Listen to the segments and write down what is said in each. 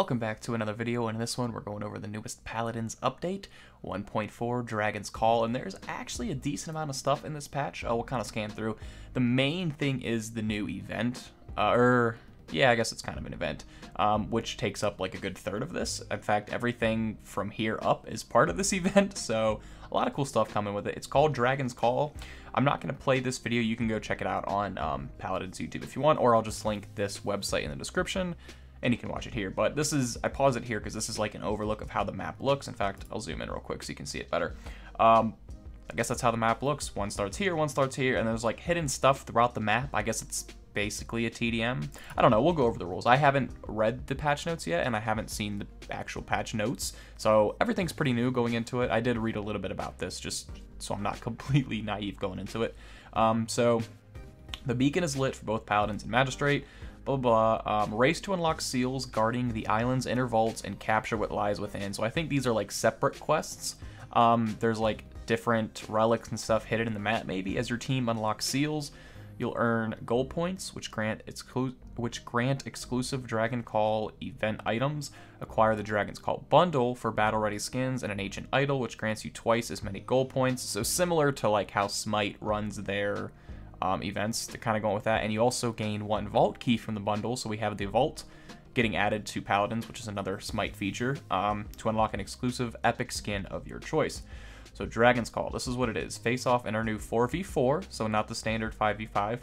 Welcome back to another video, and in this one we're going over the newest Paladins update, 1.4 Dragon's Call, and there's actually a decent amount of stuff in this patch. We'll kind of scan through. The main thing is the new event, yeah, I guess it's kind of an event, which takes up like a good third of this. In fact, everything from here up is part of this event, so a lot of cool stuff coming with it. It's called Dragon's Call. I'm not going to play this video. You can go check it out on Paladins YouTube if you want, or I'll just link this website in the description, and you can watch it here. But this is, I pause it here because this is like an overlook of how the map looks. In fact, I'll zoom in real quick so you can see it better. I guess that's how the map looks. One starts here, and there's like hidden stuff throughout the map. I guess it's basically a TDM. I don't know, we'll go over the rules. I haven't read the patch notes yet, and I haven't seen the actual patch notes, so everything's pretty new going into it. I did read a little bit about this, just so I'm not completely naive going into it. So the beacon is lit for both Paladins and Magistrate. Blah, blah, blah. Race to unlock seals guarding the island's inner vaults and capture what lies within. So I think these are like separate quests. There's like different relics and stuff hidden in the map maybe. As your team unlocks seals, you'll earn gold points, which grant exclusive Dragon Call event items. Acquire the Dragon's Call bundle for battle-ready skins and an ancient idol, which grants you twice as many gold points. So similar to like how Smite runs their events, to kind of go with that. And you also gain one vault key from the bundle. So we have the vault getting added to Paladins, which is another Smite feature, to unlock an exclusive epic skin of your choice. So Dragon's Call, this is what it is. Face off in our new 4v4, so not the standard 5v5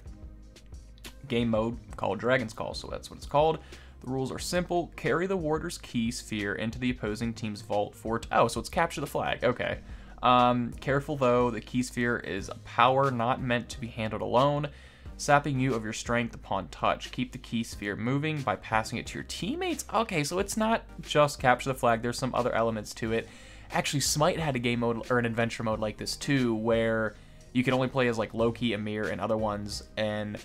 game mode called Dragon's Call, so that's what it's called. The rules are simple. Carry the warder's key sphere into the opposing team's vault for... Oh, so it's capture the flag. Okay. Careful though, the key sphere is a power not meant to be handled alone, sapping you of your strength upon touch. Keep the key sphere moving by passing it to your teammates. Okay, so it's not just capture the flag. There's some other elements to it. Actually, Smite had a game mode or an adventure mode like this too, where you could only play as like Loki, Amir, and other ones, and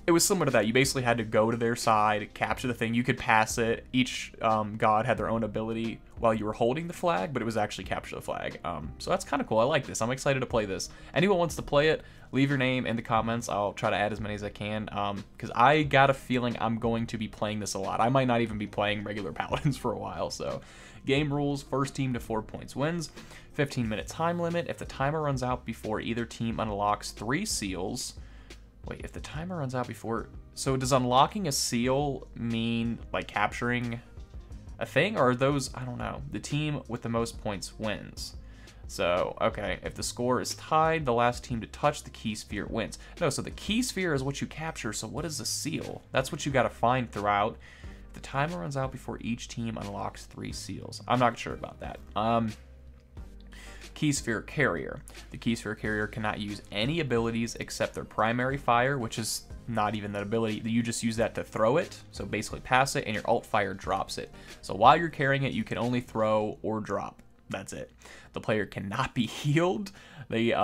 it was similar to that. You basically had to go to their side, capture the thing. You could pass it. Each god had their own ability while you were holding the flag, but it was actually capture the flag. So that's kind of cool. I like this. I'm excited to play this. Anyone wants to play it, leave your name in the comments. I'll try to add as many as I can, because I got a feeling I'm going to be playing this a lot. I might not even be playing regular Paladins for a while, so... Game rules, first team to 4 points wins, 15-minute time limit. If the timer runs out before either team unlocks 3 seals... Wait, if the timer runs out before... So does unlocking a seal mean, like, capturing a thing? Or are those... I don't know. The team with the most points wins. So, okay, if the score is tied, the last team to touch the key sphere wins. No, so the key sphere is what you capture, so what is the seal? That's what you gotta find throughout. The timer runs out before each team unlocks 3 seals. I'm not sure about that. Key Sphere Carrier. The Key Sphere Carrier cannot use any abilities except their primary fire, which is not even that ability. You just use that to throw it. So basically pass it and your alt fire drops it. So while you're carrying it, you can only throw or drop. That's it. The player cannot be healed. They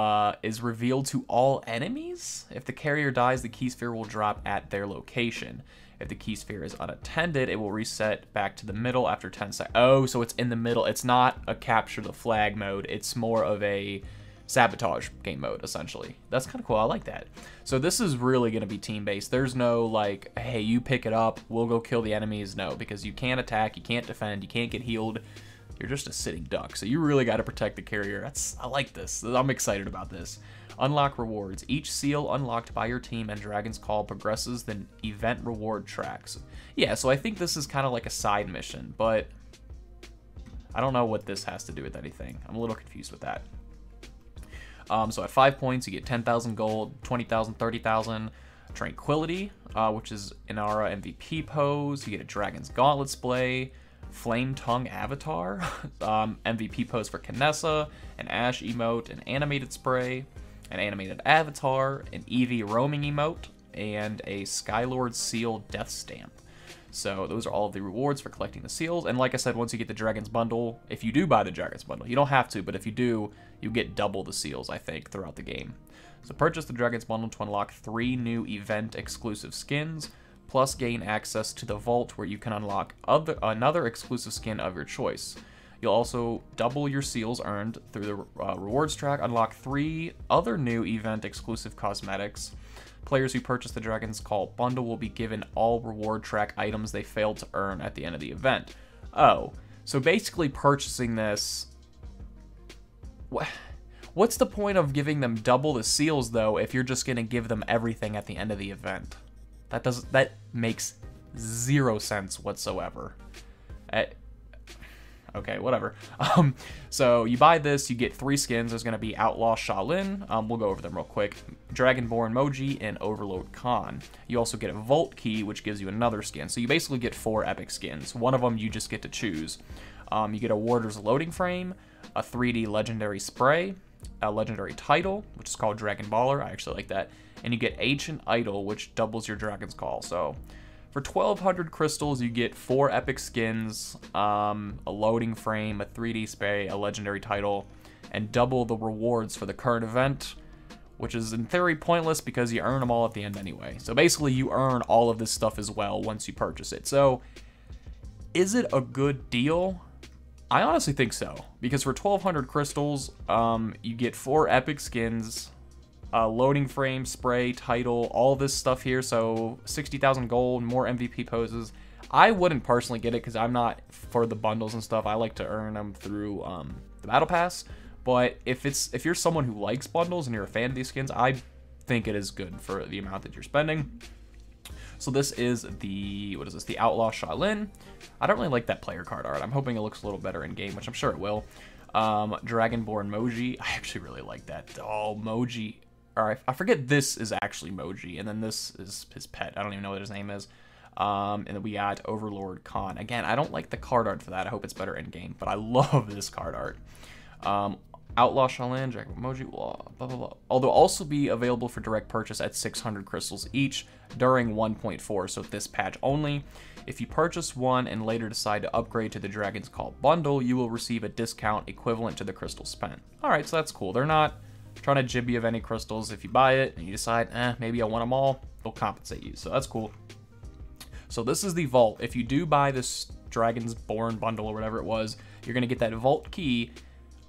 is revealed to all enemies. If the carrier dies, the key sphere will drop at their location. If the key sphere is unattended, it will reset back to the middle after 10 seconds. Oh, so it's in the middle. It's not a capture the flag mode. It's more of a sabotage game mode, essentially. That's kind of cool. I like that. So this is really going to be team-based. There's no, like, hey, you pick it up, we'll go kill the enemies. No, because you can't attack, you can't defend, you can't get healed. You're just a sitting duck. So you really got to protect the carrier. I like this. I'm excited about this. Unlock rewards. Each seal unlocked by your team and Dragon's Call progresses the event reward tracks. Yeah, so I think this is kind of like a side mission, but I don't know what this has to do with anything. I'm a little confused with that. So at 5 points, you get 10,000 gold, 20,000, 30,000. Tranquility, which is Inara MVP pose. You get a Dragon's Gauntlet display. Flame Tongue Avatar, MVP pose for Kinessa, an Ash emote, an animated spray, an animated avatar, an Eevee roaming emote, and a Skylord Seal Death Stamp. So those are all of the rewards for collecting the seals. And like I said, once you get the Dragon's Bundle, if you do buy the Dragon's Bundle, you don't have to, but if you do, you get double the seals, I think, throughout the game. So purchase the Dragon's Bundle to unlock 3 new event-exclusive skins, plus gain access to the vault where you can unlock another exclusive skin of your choice. You'll also double your seals earned through the rewards track, unlock 3 other new event exclusive cosmetics, Players who purchase the Dragon's Call bundle will be given all reward track items they failed to earn at the end of the event. Oh, so basically purchasing this... What's the point of giving them double the seals, though, if you're just going to give them everything at the end of the event? That makes zero sense whatsoever. Okay, whatever. So you buy this, you get 3 skins. There's going to be Outlaw Shaolin. We'll go over them real quick. Dragonborn Moji and Overlord Khan. You also get a Vault Key, which gives you another skin. So you basically get 4 epic skins. One of them you just get to choose. You get a Warder's Loading Frame, a 3D Legendary Spray, a Legendary Title, which is called Dragon Baller. I actually like that. And you get Ancient Idol, which doubles your Dragon's Call. So... for 1,200 crystals, you get 4 epic skins, a loading frame, a 3D spray, a legendary title, and double the rewards for the current event, which is in theory pointless because you earn them all at the end anyway. So basically, you earn all of this stuff as well once you purchase it. So, is it a good deal? I honestly think so, because for 1,200 crystals, you get 4 epic skins, loading frame, spray, title, all this stuff here. So 60,000 gold, more MVP poses. I wouldn't personally get it because I'm not for the bundles and stuff. I like to earn them through the battle pass. But if you're someone who likes bundles and you're a fan of these skins, I think it is good for the amount that you're spending. So this is the, what is this? The Outlaw Shaolin. I don't really like that player card art. I'm hoping it looks a little better in game, which I'm sure it will. Dragonborn Moji. I actually really like that. Oh, Moji. Or I forget this is actually Moji, and then this is his pet. I don't even know what his name is. And then we got Overlord Khan. Again, I don't like the card art for that. I hope it's better in game, but I love this card art. Outlaw Shaolin, Dragon Moji, blah, blah, blah, blah. Although also be available for direct purchase at 600 crystals each during 1.4, so this patch only. If you purchase one and later decide to upgrade to the Dragon's Call bundle, you will receive a discount equivalent to the crystals spent. Alright, so that's cool. They're not trying to jib you of any crystals. If you buy it and you decide, maybe I want them all, they'll compensate you. So that's cool. So this is the vault. If you do buy this Dragon's Born bundle or whatever it was, you're going to get that vault key.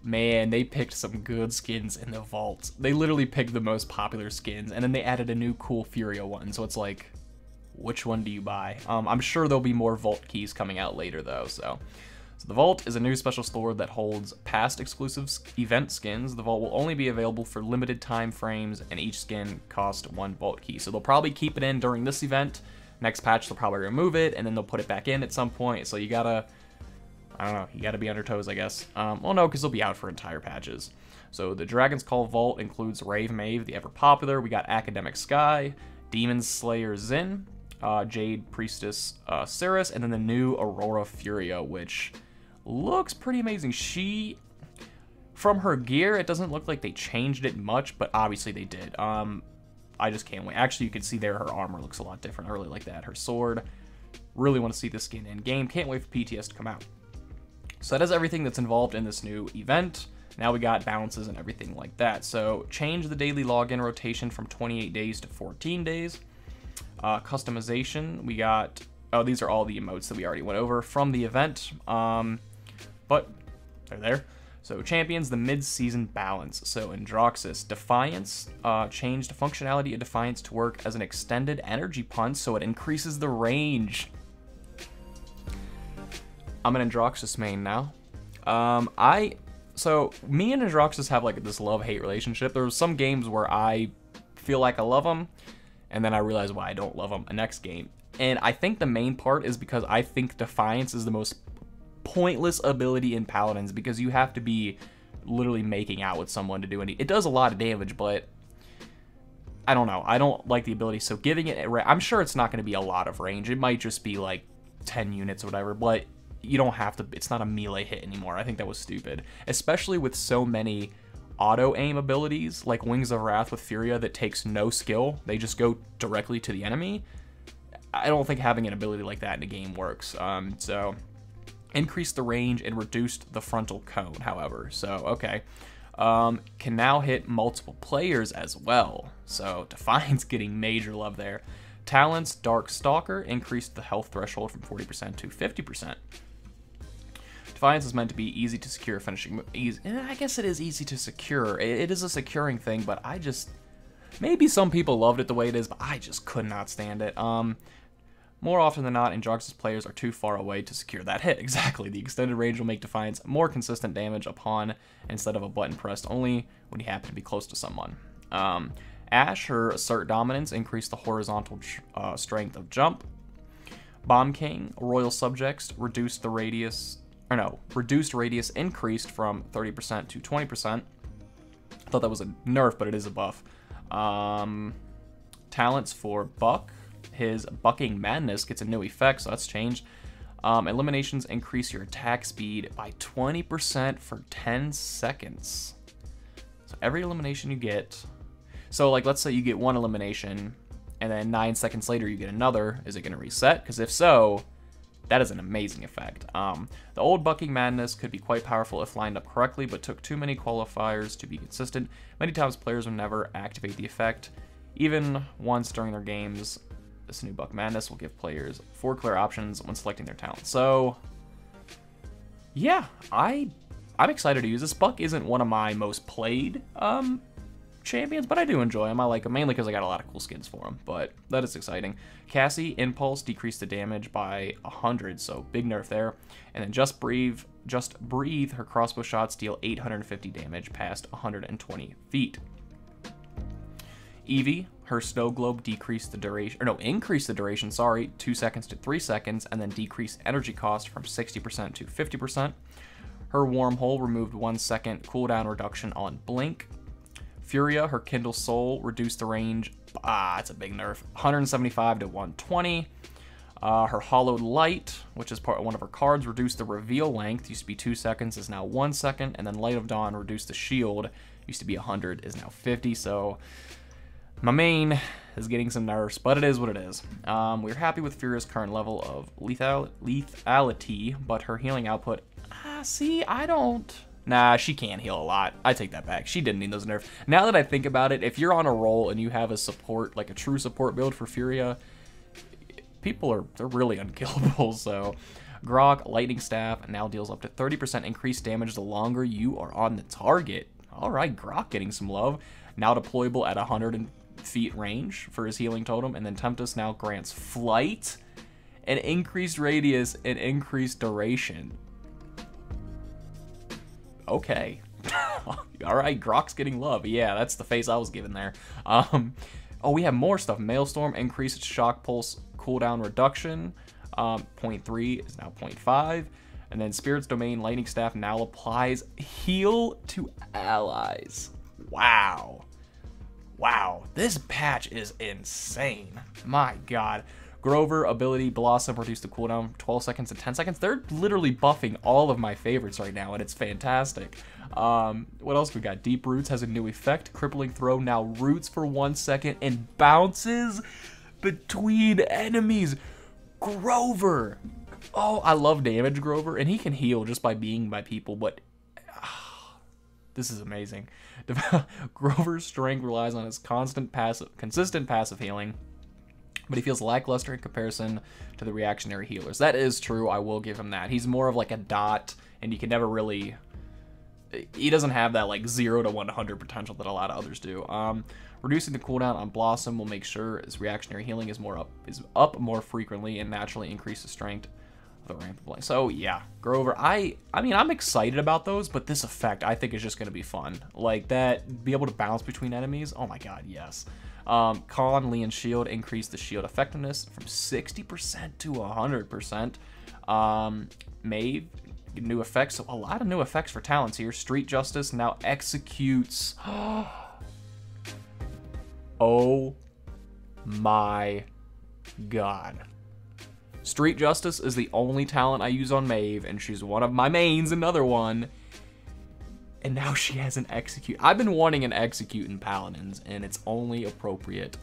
Man, they picked some good skins in the vault. They literally picked the most popular skins, and then they added a new cool Furia one. So it's like, which one do you buy? I'm sure there'll be more vault keys coming out later though, so the Vault is a new special store that holds past exclusive event skins. The Vault will only be available for limited time frames, and each skin costs 1 Vault key. So they'll probably keep it in during this event. Next patch, they'll probably remove it, and then they'll put it back in at some point. So you gotta, I don't know, you gotta be on your toes, I guess. Well, no, because they'll be out for entire patches. So the Dragon's Call Vault includes Rave Mave, the ever-popular. We got Academic Sky, Demon Slayer Zin, Jade Priestess Cirrus, and then the new Aurora Furia, which looks pretty amazing. From her gear, it doesn't look like they changed it much, but obviously they did. I just can't wait. Actually, you can see there her armor looks a lot different. I really like that. Her sword. Really want to see this skin in game. Can't wait for PTS to come out. So that is everything that's involved in this new event. Now we got balances and everything like that. So change the daily login rotation from 28 days to 14 days. Customization, we got, oh, these are all the emotes that we already went over from the event. But they're there. So champions, the mid-season balance. So Androxus, Defiance, changed functionality of Defiance to work as an extended energy punch, so it increases the range. I'm an Androxus main now. So me and Androxus have like this love-hate relationship. There's some games where I feel like I love them, and then I realize why I don't love them the next game. And I think the main part is because I think Defiance is the most pointless ability in Paladins, because you have to be literally making out with someone to do any. It does a lot of damage, but I don't know. I don't like the ability, so giving it, I'm sure it's not going to be a lot of range. It might just be like 10 units or whatever, but you don't have to, it's not a melee hit anymore. I think that was stupid, especially with so many auto aim abilities like Wings of Wrath with Furia that takes no skill. They just go directly to the enemy. I don't think having an ability like that in a game works. So increased the range and reduced the frontal cone, however. So, okay. Can now hit multiple players as well. So, Defiance getting major love there. Talents, Dark Stalker, increased the health threshold from 40% to 50%. Defiance is meant to be easy to secure finishing. I guess it is easy to secure. It is a securing thing, but I just... Maybe some people loved it the way it is, but I just could not stand it. More often than not, Andrax's players are too far away to secure that hit. Exactly. The extended range will make Defiance more consistent damage upon instead of a button pressed only when you happen to be close to someone. Ashe, her Assert Dominance, increased the horizontal strength of jump. Bomb King, Royal Subjects, reduced radius increased from 30% to 20%. I thought that was a nerf, but it is a buff. Talents for Buck. His Bucking Madness gets a new effect, so that's changed. Eliminations increase your attack speed by 20% for 10 seconds. So every elimination you get... So, like, let's say you get one elimination, and then 9 seconds later you get another. Is it going to reset? Because if so, that is an amazing effect. The old Bucking Madness could be quite powerful if lined up correctly, but took too many qualifiers to be consistent. Many times players will never activate the effect, even once during their games. This new Buck Madness will give players 4 clear options when selecting their talent. So, yeah, I'm excited to use this. Buck isn't one of my most played champions, but I do enjoy him. I like him mainly because I got a lot of cool skins for him, but that is exciting. Cassie, Impulse, decreased the damage by 100, so big nerf there. And then Just Breathe, her crossbow shots deal 850 damage past 120 feet. Eevee, her Snow Globe increased the duration, 2 seconds to 3 seconds, and then decreased energy cost from 60% to 50%. Her Wormhole removed 1 second cooldown reduction on Blink. Furia, her Kindle Soul, reduced the range, it's a big nerf, 175 to 120. Her Hollowed Light, which is one of her cards, reduced the reveal length, used to be 2 seconds, is now 1 second, and then Light of Dawn reduced the shield, used to be 100, is now 50, so my main is getting some nerfs, but it is what it is. We're happy with Furia's current level of lethality, but her healing output, Nah, she can heal a lot. I take that back. She didn't need those nerfs. Now that I think about it, if you're on a roll and you have a support, like a true support build for Furia, they're really unkillable. So, Grok, Lightning Staff, now deals up to 30% increased damage the longer you are on the target. Alright, Grok getting some love. Now deployable at 100 feet range for his healing totem. And then Tempest now grants flight, and increased radius, and increased duration. Okay. Alright, Grok's getting love. Yeah, that's the face I was given there. Oh, we have more stuff. Maelstrom increased shock pulse cooldown reduction. 0.3 is now 0.5. And then Spirit's Domain Lightning Staff now applies heal to allies. Wow. Wow, this patch is insane. My god. Grover, ability, Blossom, reduced the cooldown 12 seconds to 10 seconds. They're literally buffing all of my favorites right now, and it's fantastic. What else we got? Deep Roots has a new effect. Crippling Throw now roots for 1 second and bounces between enemies. Grover! Oh, I love damage Grover, and he can heal just by being by people, but this is amazing. Grover's strength relies on his consistent passive healing, but he feels lackluster in comparison to the reactionary healers. That is true, I will give him that. He's more of like a dot, and you can never really... He doesn't have that like 0 to 100 potential that a lot of others do. Reducing the cooldown on Blossom will make sure his reactionary healing is up more frequently and naturally increase the strength of the ramp of blink. So yeah, Grover, I mean, I'm excited about those, but this effect I think is just going to be fun. Like that, be able to bounce between enemies, oh my god, yes. Con, Leon's Shield increased the shield effectiveness from 60% to 100%. Maeve, new effects, so a lot of new effects for talents here. Street Justice now executes. Oh my god. Street Justice is the only talent I use on Maeve, and she's one of my mains, another one. And now she has an Execute. I've been wanting an Execute in Paladins, and it's only appropriate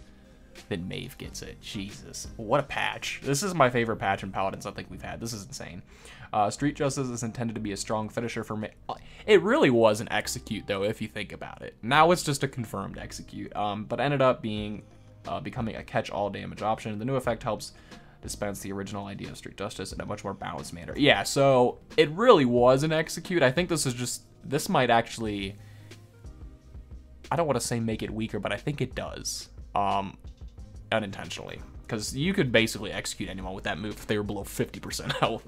that Maeve gets it. Jesus, what a patch. This is my favorite patch in Paladins I think we've had. This is insane. Street Justice is intended to be a strong finisher for Maeve. It really was an Execute, though, if you think about it. Now it's just a confirmed Execute, but ended up being becoming a catch-all damage option. The new effect helps dispense the original idea of Street Justice in a much more balanced manner. Yeah, so it really was an Execute. I think this is just... This might actually... I don't want to say make it weaker, but I think it does, unintentionally, because you could basically execute anyone with that move if they were below 50% health.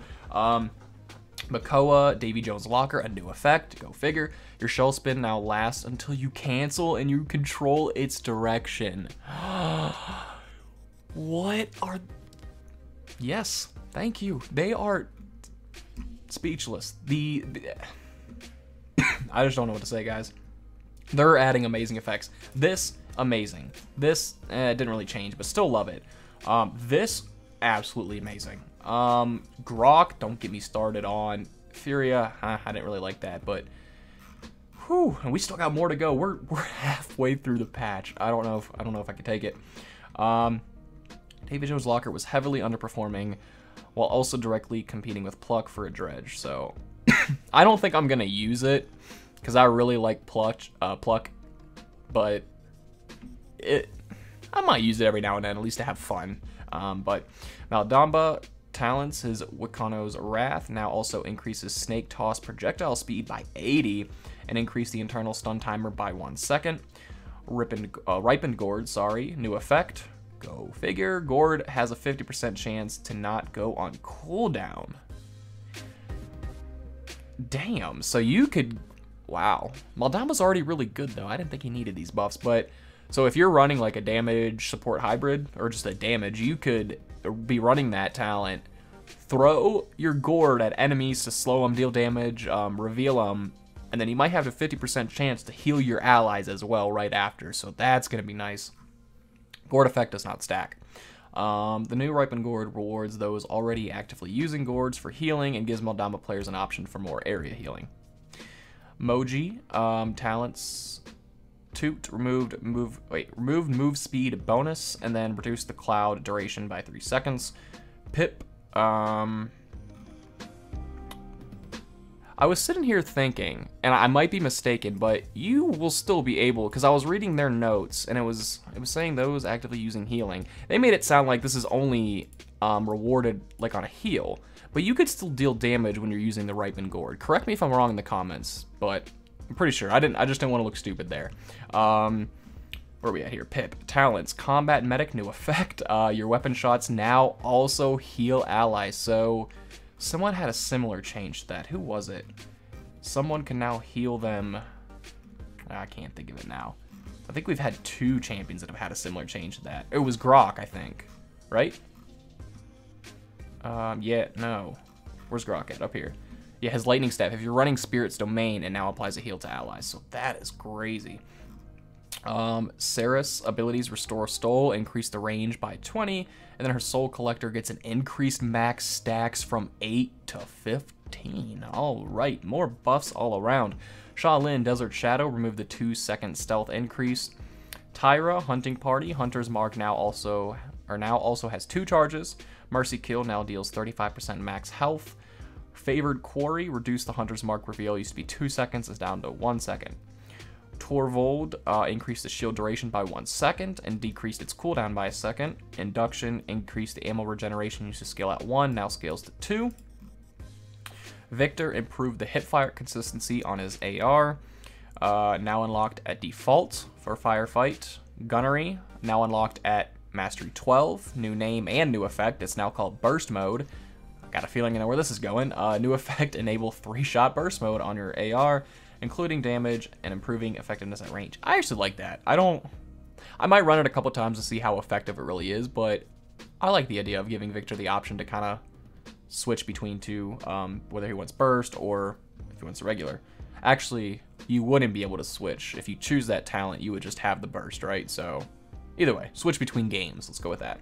Makoa, Davy Jones Locker, a new effect, go figure. Your shell spin now lasts until you cancel and you control its direction. What are... Yes, thank you. They are speechless. I just don't know what to say, guys. They're adding amazing effects. This, amazing. This, didn't really change, but still love it. This, absolutely amazing. Grok, don't get me started on. Furia, I didn't really like that, but whew, and we still got more to go. We're halfway through the patch. I don't know if I can take it. David Jones Locker was heavily underperforming while also directly competing with Pluck for a dredge. So I don't think I'm gonna use it because I really like Pluck, but I might use it every now and then, at least to have fun. But Maldamba talents his Wikono's Wrath, now also increases Snake Toss projectile speed by 80 and increase the internal stun timer by 1 second. Ripened Gourd, new effect. Go figure. Gourd has a 50% chance to not go on cooldown. Damn, so you could... Wow. Maldamba's already really good, though. I didn't think he needed these buffs, but... So if you're running like a damage support hybrid, or just a damage, you could be running that talent, throw your Gourd at enemies to slow them, deal damage, reveal them, and then you might have a 50% chance to heal your allies as well right after, so that's going to be nice. Gourd effect does not stack. The new Ripened Gourd rewards those already actively using Gourds for healing and gives Maldamba players an option for more area healing. Moji, talents... Toot, removed move speed bonus, and then reduced the cloud duration by 3 seconds. Pip, I was sitting here thinking, and I might be mistaken, but you will still be able, because I was reading their notes, and it was saying those actively using healing. They made it sound like this is only rewarded like on a heal, but you could still deal damage when you're using the Ripened Gourd. Correct me if I'm wrong in the comments, but I'm pretty sure. I just didn't want to look stupid there. Where are we at here? Pip. Talents. Combat Medic, new effect. Your weapon shots now also heal allies. So, someone had a similar change to that. Who was it? Someone can now heal them. I can't think of it now. I think we've had 2 champions that have had a similar change to that. It was Grok, I think. Right? Yeah, no. Where's Grok at? Up here. Yeah, his lightning staff. If you're running Spirit's Domain, it now applies a heal to allies. So that is crazy. Sarah's abilities restore Stole, increase the range by 20, and then her Soul Collector gets an increased max stacks from 8 to 15. All right, more buffs all around. Shaolin Desert Shadow, remove the 2-second stealth increase. Tyra Hunting Party, Hunter's Mark now also has 2 charges. Mercy Kill now deals 35% max health. Favored Quarry, reduce the Hunter's Mark reveal, used to be 2 seconds, is down to 1 second. Torvold, increased the shield duration by 1 second and decreased its cooldown by 1 second. Induction, increased the ammo regeneration, used to scale at 1, now scales to 2. Victor, improved the hipfire consistency on his AR, now unlocked at default for Firefight. Gunnery, now unlocked at Mastery 12, new name and new effect, it's now called Burst Mode. Got a feeling I know where this is going. New effect, enable 3-shot burst mode on your AR, including damage and improving effectiveness at range. I actually like that. I might run it a couple times to see how effective it really is, but I like the idea of giving Victor the option to kind of switch between 2, whether he wants burst or if he wants regular. Actually, you wouldn't be able to switch. If you choose that talent, you would just have the burst, right? So either way, switch between games. Let's go with that.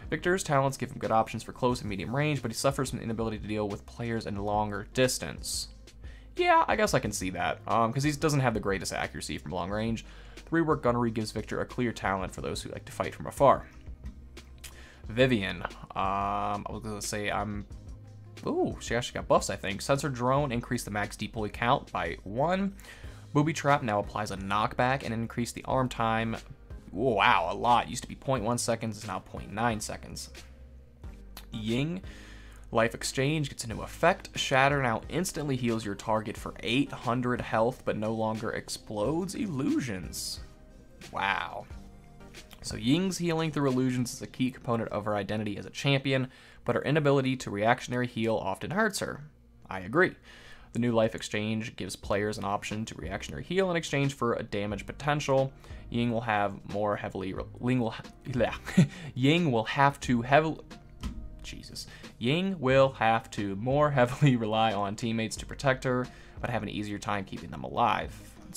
Victor's talents give him good options for close and medium range, but he suffers from the inability to deal with players in longer distance. Yeah, I guess I can see that, because he doesn't have the greatest accuracy from long range. The rework Gunnery gives Victor a clear talent for those who like to fight from afar. Vivian, I was going to say ooh, she actually got buffs, I think. Sensor Drone, increased the max deploy count by 1. Booby Trap now applies a knockback and increased the arm time. Wow, a lot. Used to be 0.1 seconds, is now 0.9 seconds. Ying, Life Exchange gets a new effect. Shatter now instantly heals your target for 800 health, but no longer explodes illusions. Wow. So Ying's healing through illusions is a key component of her identity as a champion, but her inability to reactionary heal often hurts her. I agree. The new Life Exchange gives players an option to reactionary heal in exchange for a damage potential. Ying will have more heavily... Ying will have to heavily... Jesus. Ying will have to more heavily rely on teammates to protect her, but have an easier time keeping them alive.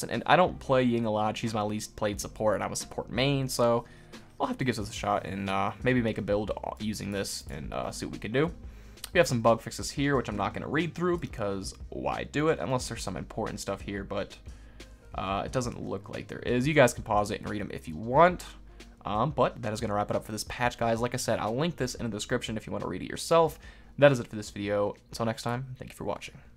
And I don't play Ying a lot. She's my least played support, and I'm a support main, so I'll have to give this a shot and maybe make a build using this and see what we can do. We have some bug fixes here, which I'm not going to read through because why do it unless there's some important stuff here, but it doesn't look like there is. You guys can pause it and read them if you want. But that is going to wrap it up for this patch, guys. Like I said, I'll link this in the description if you want to read it yourself. That is it for this video. Until next time, thank you for watching.